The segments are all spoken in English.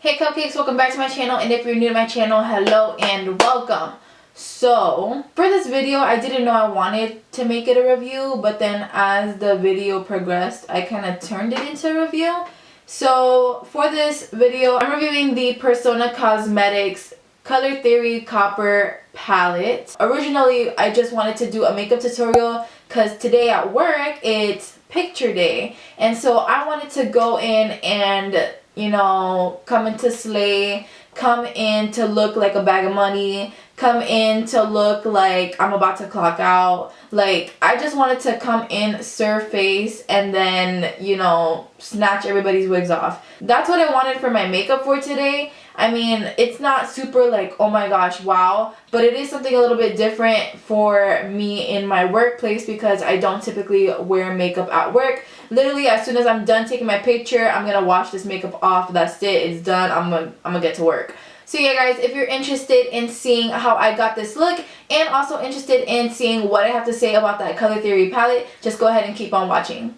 Hey cupcakes, welcome back to my channel, and if you're new to my channel, hello and welcome. So for this video, I didn't know I wanted to make it a review, but then as the video progressed, I kind of turned it into a review. So for this video, I'm reviewing the Persona Cosmetics Color Theory Copper Palette. Originally, I just wanted to do a makeup tutorial because today at work, it's picture day. And so I wanted to go in and, you know, come in to slay, come in to look like a bag of money, come in to look like I'm about to clock out. Like, I just wanted to come in, serve face, and then, you know, snatch everybody's wigs off. That's what I wanted for my makeup for today. I mean, it's not super like, oh my gosh, wow, but it is something a little bit different for me in my workplace because I don't typically wear makeup at work. Literally, as soon as I'm done taking my picture, I'm gonna wash this makeup off. That's it, it's done. I'm gonna get to work. So yeah guys, if you're interested in seeing how I got this look and also interested in seeing what I have to say about that Color Theory palette, just go ahead and keep on watching.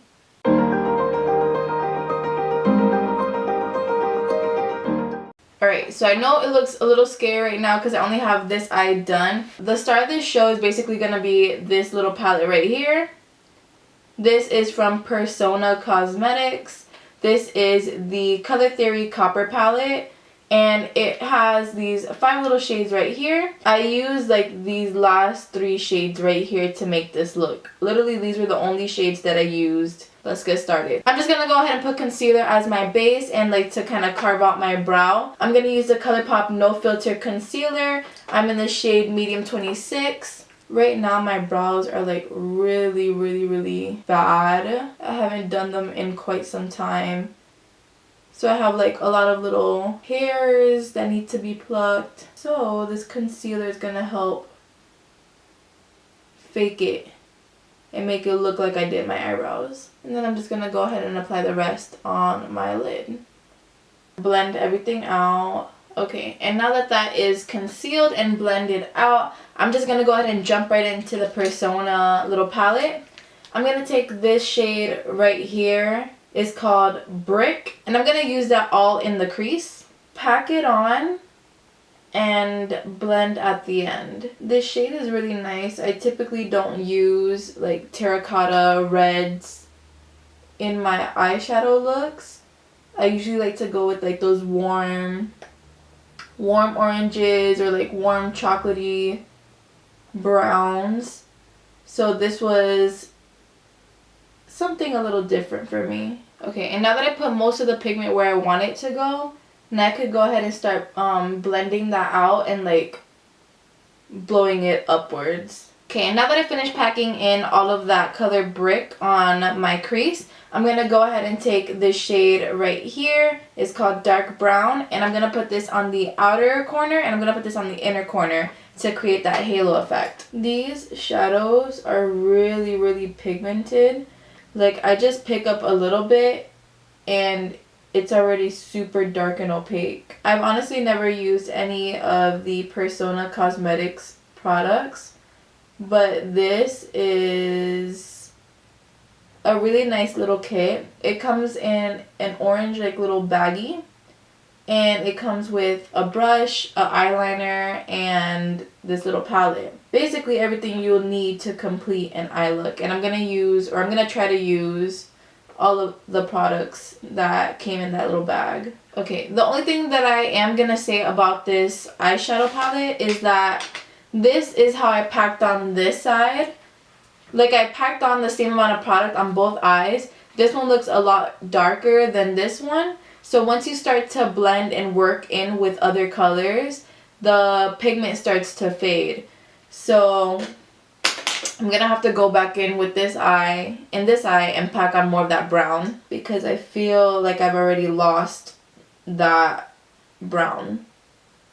Alright, so I know it looks a little scary right now because I only have this eye done. The start of this show is basically going to be this little palette right here. This is from Persona Cosmetics. This is the Color Theory Copper palette. And it has these 5 little shades right here. I used like these last 3 shades right here to make this look. Literally, these were the only shades that I used. Let's get started. I'm just going to go ahead and put concealer as my base and like to kind of carve out my brow. I'm going to use the ColourPop No Filter Concealer. I'm in the shade Medium 26. Right now my brows are like really bad. I haven't done them in quite some time. So I have like a lot of little hairs that need to be plucked. So this concealer is going to help fake it and make it look like I did my eyebrows. And then I'm just going to go ahead and apply the rest on my lid. Blend everything out. Okay, and now that that is concealed and blended out, I'm just going to go ahead and jump right into the Persona little palette. I'm going to take this shade right here. It's called Brick, and I'm going to use that all in the crease. Pack it on and blend at the end. This shade is really nice. I typically don't use like terracotta reds in my eyeshadow looks. I usually like to go with like those warm oranges or like warm chocolatey browns. So this was something a little different for me. Okay, and now that I put most of the pigment where I want it to go, now I could go ahead and start blending that out and like blowing it upwards. Okay, and now that I finished packing in all of that color Brick on my crease, I'm going to go ahead and take this shade right here. It's called Dark Brown, and I'm going to put this on the outer corner and I'm going to put this on the inner corner to create that halo effect. These shadows are really pigmented. Like, I just pick up a little bit and it's already super dark and opaque. I've honestly never used any of the Persona Cosmetics products, but this is a really nice little kit. It comes in an orange like little baggie, and it comes with a brush, an eyeliner, and this little palette. Basically everything you'll need to complete an eye look. And I'm going to try to use all of the products that came in that little bag. Okay, the only thing that I am going to say about this eyeshadow palette is that this is how I packed on this side. Like, I packed on the same amount of product on both eyes. This one looks a lot darker than this one. So once you start to blend and work in with other colors, the pigment starts to fade. So I'm going to have to go back in with this eye, and pack on more of that brown because I feel like I've already lost that brown.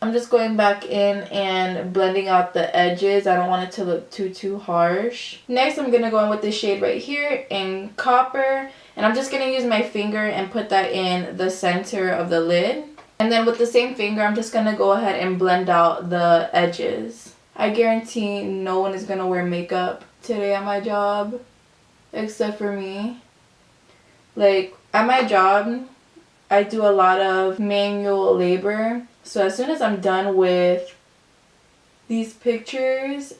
I'm just going back in and blending out the edges. I don't want it to look too harsh. Next, I'm going to go in with this shade right here in Copper. And I'm just going to use my finger and put that in the center of the lid. And then with the same finger, I'm just going to go ahead and blend out the edges. I guarantee no one is going to wear makeup today at my job, except for me. Like, at my job, I do a lot of manual labor. So as soon as I'm done with these pictures,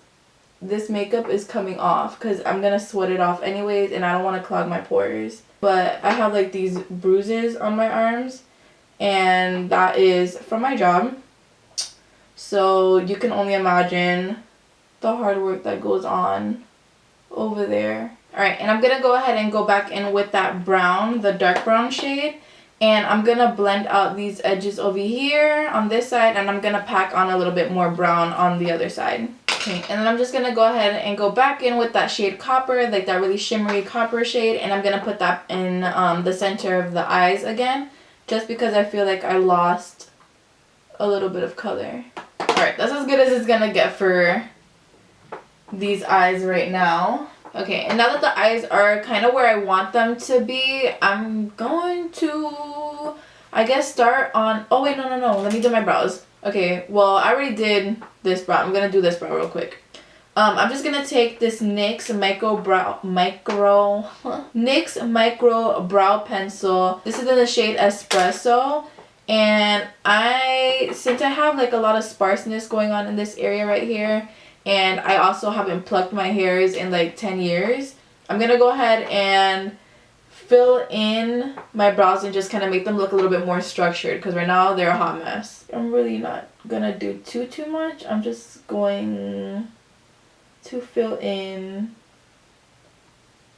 this makeup is coming off because I'm gonna sweat it off anyways, and I don't want to clog my pores. But I have like these bruises on my arms, and that is from my job. So you can only imagine the hard work that goes on over there. Alright, and I'm gonna go ahead and go back in with that brown, the dark brown shade, and I'm gonna blend out these edges over here on this side, and I'm gonna pack on a little bit more brown on the other side. Okay, and then I'm just gonna go ahead and go back in with that shade Copper, like that really shimmery copper shade, and I'm gonna put that in the center of the eyes again, just because I feel like I lost a little bit of color. Alright, that's as good as it's gonna get for these eyes right now. Okay, and now that the eyes are kind of where I want them to be, I'm going to, I guess, start on, oh wait, no, let me do my brows. Okay, well, I already did this brow. I'm gonna do this brow real quick. I'm just gonna take this NYX Micro Brow Pencil. This is in the shade Espresso. And since I have like a lot of sparseness going on in this area right here, and I also haven't plucked my hairs in like 10 years, I'm gonna go ahead and fill in my brows and just kind of make them look a little bit more structured, because right now they're a hot mess. I'm really not gonna do too much. I'm just going to fill in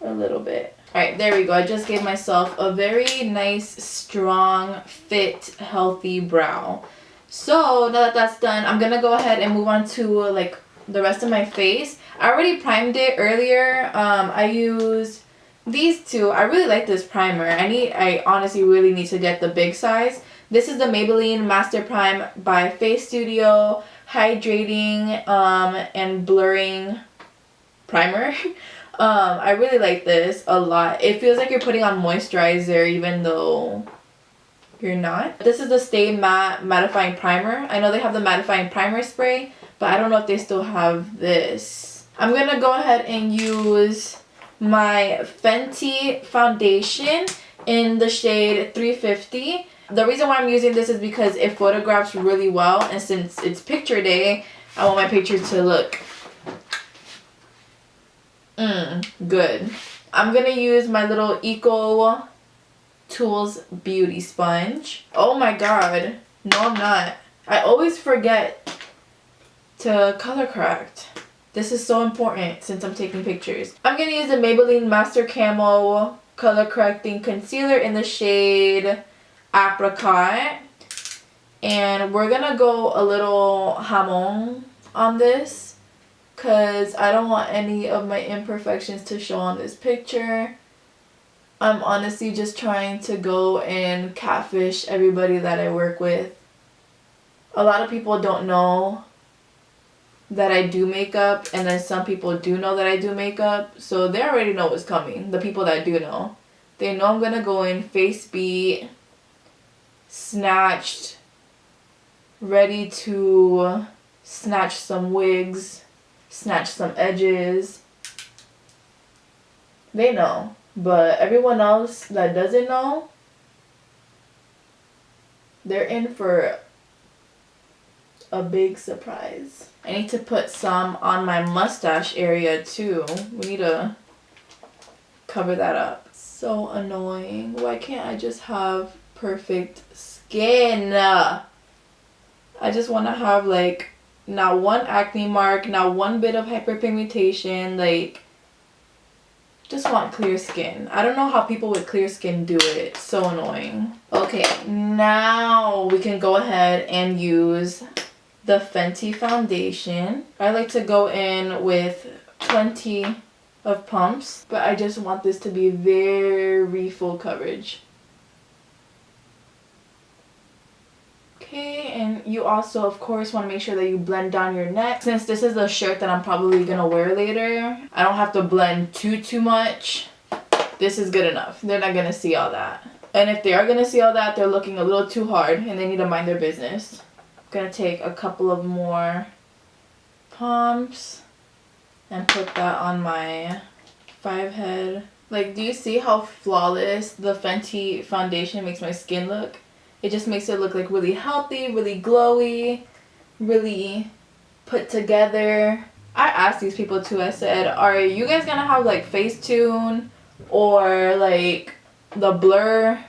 a little bit. Alright, there we go. I just gave myself a very nice, strong, fit, healthy brow. So now that that's done, I'm gonna go ahead and move on to like the rest of my face. I already primed it earlier. I used these two. I really like this primer. I honestly really need to get the big size. This is the Maybelline Master Prime by Face Studio Hydrating and Blurring Primer. I really like this a lot. It feels like you're putting on moisturizer even though you're not. This is the Stay Matte Mattifying Primer. I know they have the mattifying primer spray, but I don't know if they still have this. I'm gonna go ahead and use my Fenty foundation in the shade 350. The reason why I'm using this is because it photographs really well, and since it's picture day, I want my pictures to look good. I'm gonna use my little Eco Tools Beauty Sponge. Oh my god. No, I'm not. I always forget to color correct. This is so important since I'm taking pictures. I'm gonna use the Maybelline Master Camo Color Correcting Concealer in the shade Apricot. And we're gonna go a little jamon on this, because I don't want any of my imperfections to show on this picture. I'm honestly just trying to go and catfish everybody that I work with. A lot of people don't know that I do makeup, and then some people do know that I do makeup, so they already know what's coming. The people that do know, they know I'm gonna go in face beat, snatched, ready to snatch some wigs, snatch some edges. They know, but everyone else that doesn't know, they're in for a big surprise. I need to put some on my mustache area too. We need to cover that up. So annoying. Why can't I just have perfect skin? I just want to have like not one acne mark, not one bit of hyperpigmentation, like just want clear skin. I don't know how people with clear skin do it. It's so annoying. Okay, now we can go ahead and use the Fenty foundation. I like to go in with plenty of pumps, but I just want this to be very full coverage. Okay, and you also of course want to make sure that you blend down your neck. Since this is a shirt that I'm probably gonna wear later, I don't have to blend too much. This is good enough. They're not gonna see all that. And if they are gonna see all that, they're looking a little too hard and they need to mind their business. I'm gonna take a couple of more pumps and put that on my 5 head Like, do you see how flawless the Fenty foundation makes my skin look? It just makes it look like really healthy, really glowy, really put together. I asked these people too, I said, are you guys gonna have like Facetune or like the blurring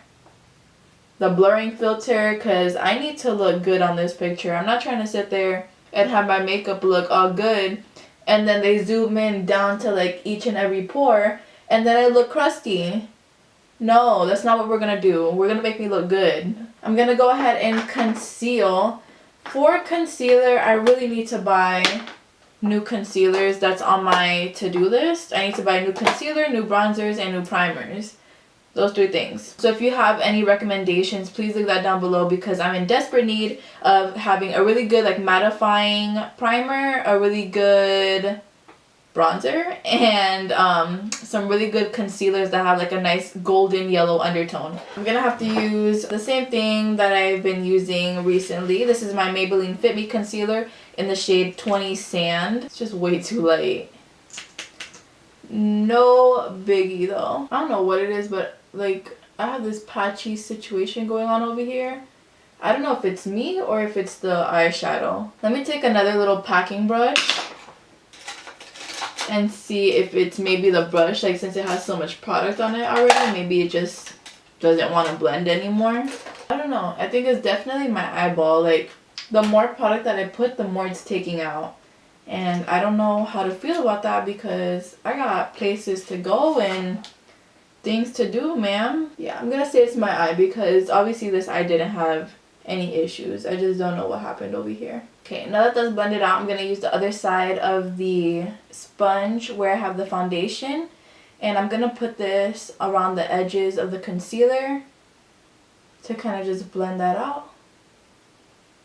filter? Because I need to look good on this picture. I'm not trying to sit there and have my makeup look all good and then they zoom in down to like each and every pore and then I look crusty. No, that's not what we're gonna do. We're gonna make me look good. I'm gonna go ahead and conceal. For concealer, I really need to buy new concealers. That's on my to-do list. I need to buy new concealer, new bronzers, and new primers. Those 3 things. So if you have any recommendations, please leave that down below because I'm in desperate need of having a really good like mattifying primer, a really good bronzer, and some really good concealers that have like a nice golden yellow undertone. I'm gonna have to use the same thing that I've been using recently. This is my Maybelline Fit Me concealer in the shade 20 Sand. It's just way too light. No biggie though. I don't know what it is, but like I have this patchy situation going on over here. I don't know if it's me or if it's the eyeshadow. Let me take another little packing brush and see if it's maybe the brush, like since it has so much product on it already, maybe it just doesn't want to blend anymore. I don't know. I think it's definitely my eyeball. Like the more product that I put, the more it's taking out. And I don't know how to feel about that because I got places to go and things to do, ma'am. Yeah, I'm gonna say it's my eye because obviously this eye didn't have any issues. I just don't know what happened over here. Okay, now that that's blended out, I'm going to use the other side of the sponge where I have the foundation. And I'm going to put this around the edges of the concealer to kind of just blend that out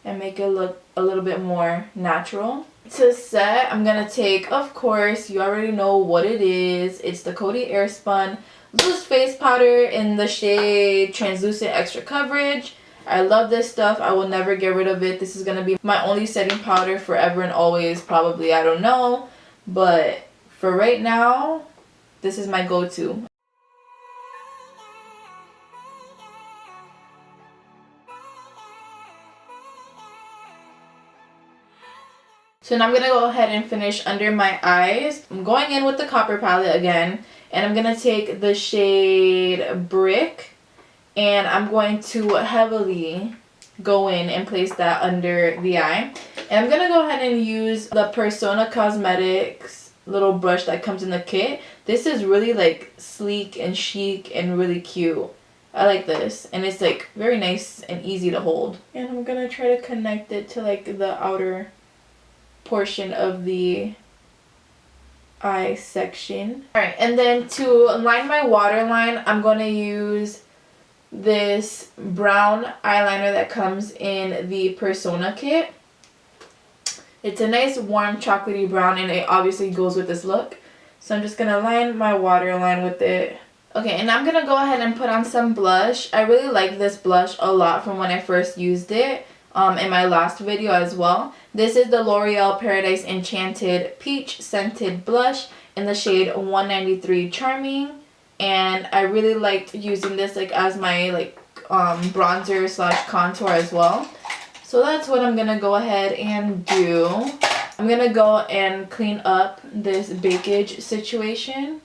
and make it look a little bit more natural. To set, I'm going to take, of course, you already know what it is. It's the Coty Airspun Loose Face Powder in the shade Translucent Extra Coverage. I love this stuff. I will never get rid of it. This is going to be my only setting powder forever and always, probably. I don't know. But for right now, this is my go-to. So now I'm going to go ahead and finish under my eyes. I'm going in with the Copper palette again. And I'm going to take the shade Brick. And I'm going to heavily go in and place that under the eye. And I'm going to go ahead and use the Persona Cosmetics little brush that comes in the kit. This is really like sleek and chic and really cute. I like this. And it's like very nice and easy to hold. And I'm going to try to connect it to like the outer portion of the eye section. Alright, and then to line my waterline, I'm going to use this brown eyeliner that comes in the Persona kit. It's a nice warm chocolatey brown and it obviously goes with this look. So I'm just going to line my waterline with it. Okay, and I'm going to go ahead and put on some blush. I really like this blush a lot from when I first used it in my last video as well. This is the L'Oreal Paradise Enchanted Peach Scented Blush in the shade 193 Charming. And I really liked using this like as my like bronzer slash contour as well. So that's what I'm going to go ahead and do. I'm going to go and clean up this bakage situation.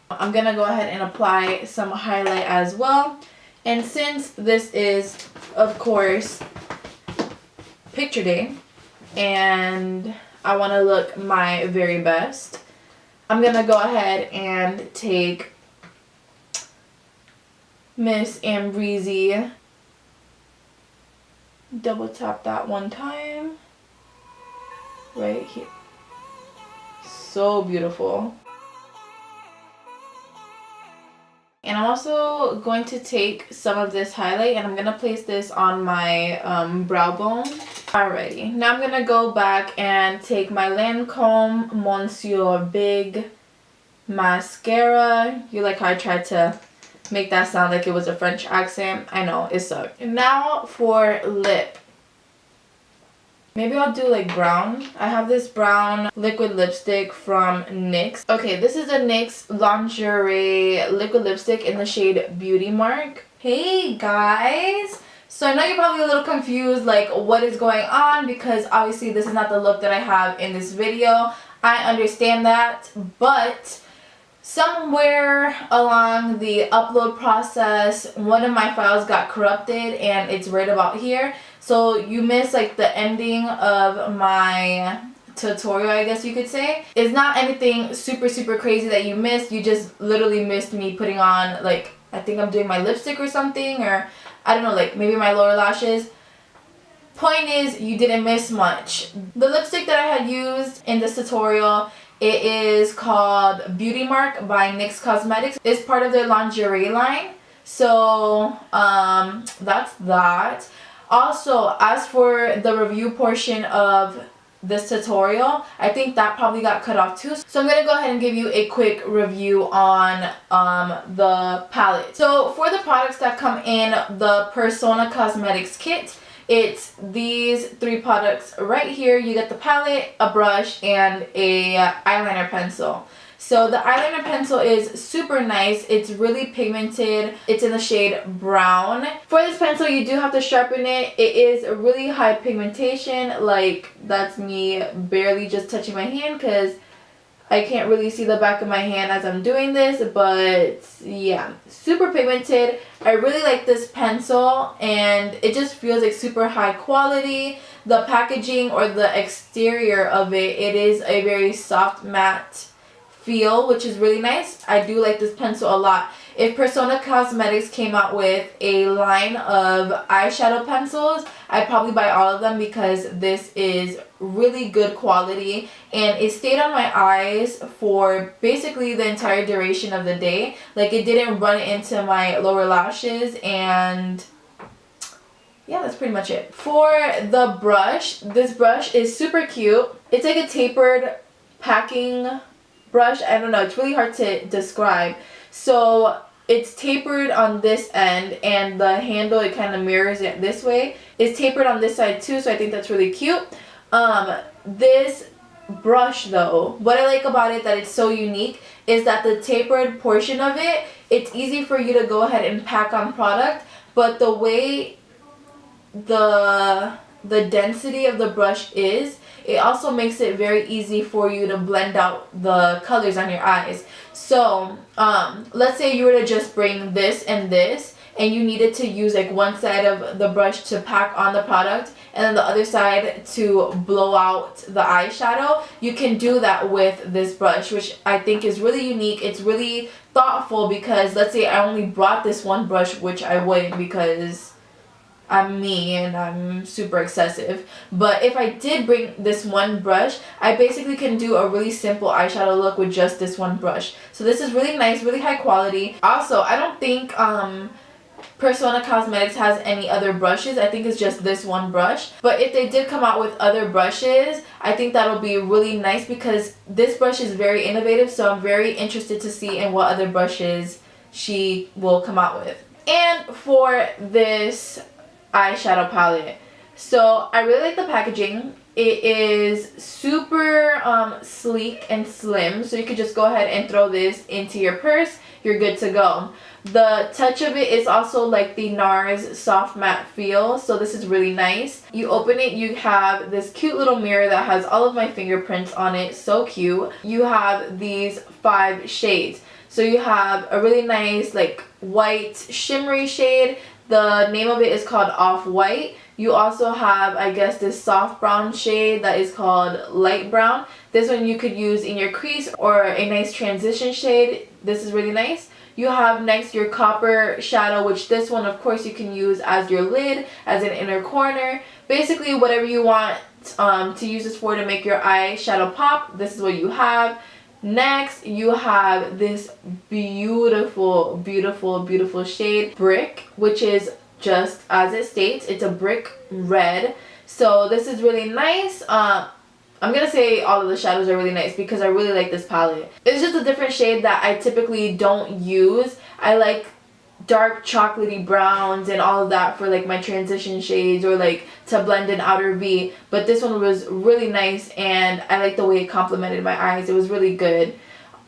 I'm going to go ahead and apply some highlight as well. And since this is, of course, picture day, and I want to look my very best, I'm going to go ahead and take Miss Ambreezy, double tap that one time, right here. So beautiful. And I'm also going to take some of this highlight and I'm going to place this on my brow bone. Alrighty, now I'm going to go back and take my Lancome Monsieur Big mascara. You like how I tried to make that sound like it was a French accent? I know, it sucked. Now for lip. Maybe I'll do like brown. I have this brown liquid lipstick from NYX. Okay, this is a NYX Lingerie liquid lipstick in the shade Beauty Mark. Hey guys! So I know you're probably a little confused like what is going on because obviously this is not the look that I have in this video. I understand that, but somewhere along the upload process, one of my files got corrupted and it's right about here. So you missed like the ending of my tutorial, I guess you could say. It's not anything super crazy that you missed. You just literally missed me putting on like, I think I'm doing my lipstick or something, or I don't know, like maybe my lower lashes. Point is, you didn't miss much. The lipstick that I had used in this tutorial, it is called Beauty Mark by NYX Cosmetics. It's part of their lingerie line. So that's that. Also, as for the review portion of this tutorial, I think that probably got cut off too. So I'm going to go ahead and give you a quick review on the palette. So for the products that come in the Persona Cosmetics kit, it's these 3 products right here. You get the palette, a brush, and a eyeliner pencil. So the eyeliner pencil is super nice. It's really pigmented. It's in the shade brown. For this pencil, you do have to sharpen it. It is a really high pigmentation. Like, that's me barely just touching my hand because I can't really see the back of my hand as I'm doing this, but yeah, super pigmented. I really like this pencil and it just feels like super high quality. The packaging or the exterior of it, it is a very soft matte feel, which is really nice. I do like this pencil a lot. If Persona Cosmetics came out with a line of eyeshadow pencils, I'd probably buy all of them because this is really good quality and it stayed on my eyes for basically the entire duration of the day. Like, it didn't run into my lower lashes, and yeah, that's pretty much it. For the brush, this brush is super cute. It's like a tapered packing brush. I don't know, it's really hard to describe. So it's tapered on this end and the handle, it kind of mirrors it this way. It's tapered on this side too, so I think that's really cute. This brush though, what I like about it that it's so unique is that the tapered portion of it, it's easy for you to go ahead and pack on product, but the way the density of the brush is, it also makes it very easy for you to blend out the colors on your eyes. So let's say you were to just bring this and this, and you needed to use like one side of the brush to pack on the product and then the other side to blow out the eyeshadow. You can do that with this brush, which I think is really unique. It's really thoughtful because let's say I only brought this one brush, which I wouldn't because I'm me and I'm super excessive. But if I did bring this one brush, I basically can do a really simple eyeshadow look with just this one brush. So this is really nice, really high quality. Also, I don't think Persona Cosmetics has any other brushes. I think it's just this one brush. But if they did come out with other brushes, I think that'll be really nice because this brush is very innovative. So I'm very interested to see in what other brushes she will come out with. And for this eyeshadow palette, so I really like the packaging. It is super sleek and slim, so you could just go ahead and throw this into your purse. You're good to go. The touch of it is also like the NARS soft matte feel, so this is really nice. You open it, you have this cute little mirror that has all of my fingerprints on it, so cute. You have these 5 shades. So you have a really nice like white shimmery shade. The name of it is called Off-White. You also have, I guess, this soft brown shade that is called Light Brown. This one you could use in your crease or a nice transition shade. This is really nice. You have next your Copper Shadow, which this one, of course, you can use as your lid, as an inner corner. Basically, whatever you want to use this for to make your eyeshadow pop, this is what you have. Next, you have this beautiful, beautiful, beautiful shade, Brick, which is just as it states. It's a brick red. So this is really nice. I'm going to say all of the shadows are really nice because I really like this palette. It's just a different shade that I typically don't use. I like dark chocolatey browns and all of that for like my transition shades or like to blend in outer V, but this one was really nice and I like the way it complemented my eyes. It was really good.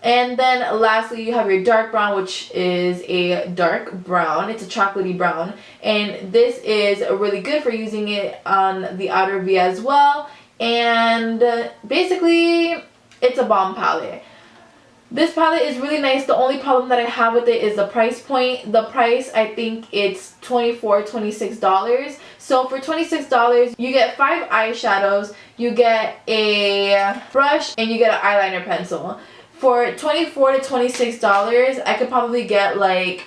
And then lastly, you have your dark brown, which is a dark brown. It's a chocolatey brown, and this is really good for using it on the outer V as well. And basically it's a bomb palette. This palette is really nice. The only problem that I have with it is the price point. The price, I think it's $26. So for $26, you get 5 eyeshadows, you get a brush, and you get an eyeliner pencil. For $24 to $26, I could probably get like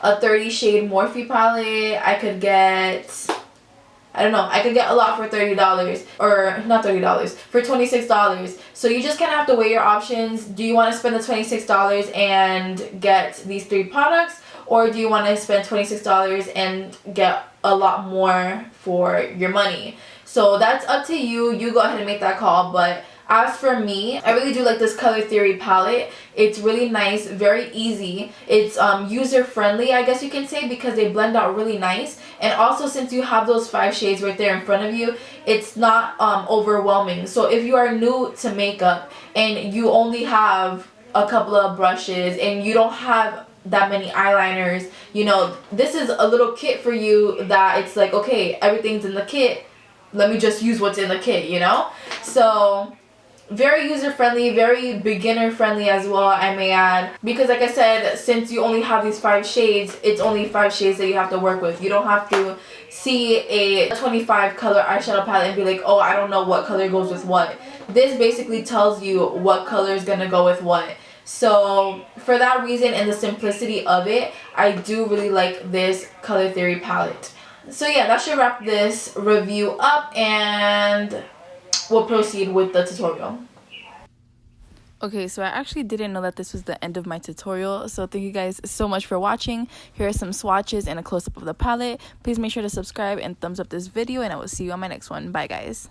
a 30 shade Morphe palette. I could get, I don't know, I could get a lot for $30, or not $30, for $26. So you just kind of have to weigh your options. Do you want to spend the $26 and get these 3 products, or do you want to spend $26 and get a lot more for your money? So that's up to you. You go ahead and make that call. But as for me, I really do like this Color Theory palette. It's really nice, very easy. It's user friendly, I guess you can say, because they blend out really nice. And also, since you have those 5 shades right there in front of you, it's not overwhelming. So if you are new to makeup and you only have a couple of brushes and you don't have that many eyeliners, you know, this is a little kit for you that it's like, okay, everything's in the kit, let me just use what's in the kit, you know? So very user friendly, very beginner friendly as well, I may add, because like I said, since you only have these 5 shades, it's only 5 shades that you have to work with. You don't have to see a 25 color eyeshadow palette and be like, oh, I don't know what color goes with what. This basically tells you what color is gonna go with what. So for that reason and the simplicity of it, I do really like this Color Theory palette. So yeah, that should wrap this review up, and we'll proceed with the tutorial. Okay, so I actually didn't know that this was the end of my tutorial, so thank you guys so much for watching. Here are some swatches and a close-up of the palette. Please make sure to subscribe and thumbs up this video, and I will see you on my next one. Bye, guys.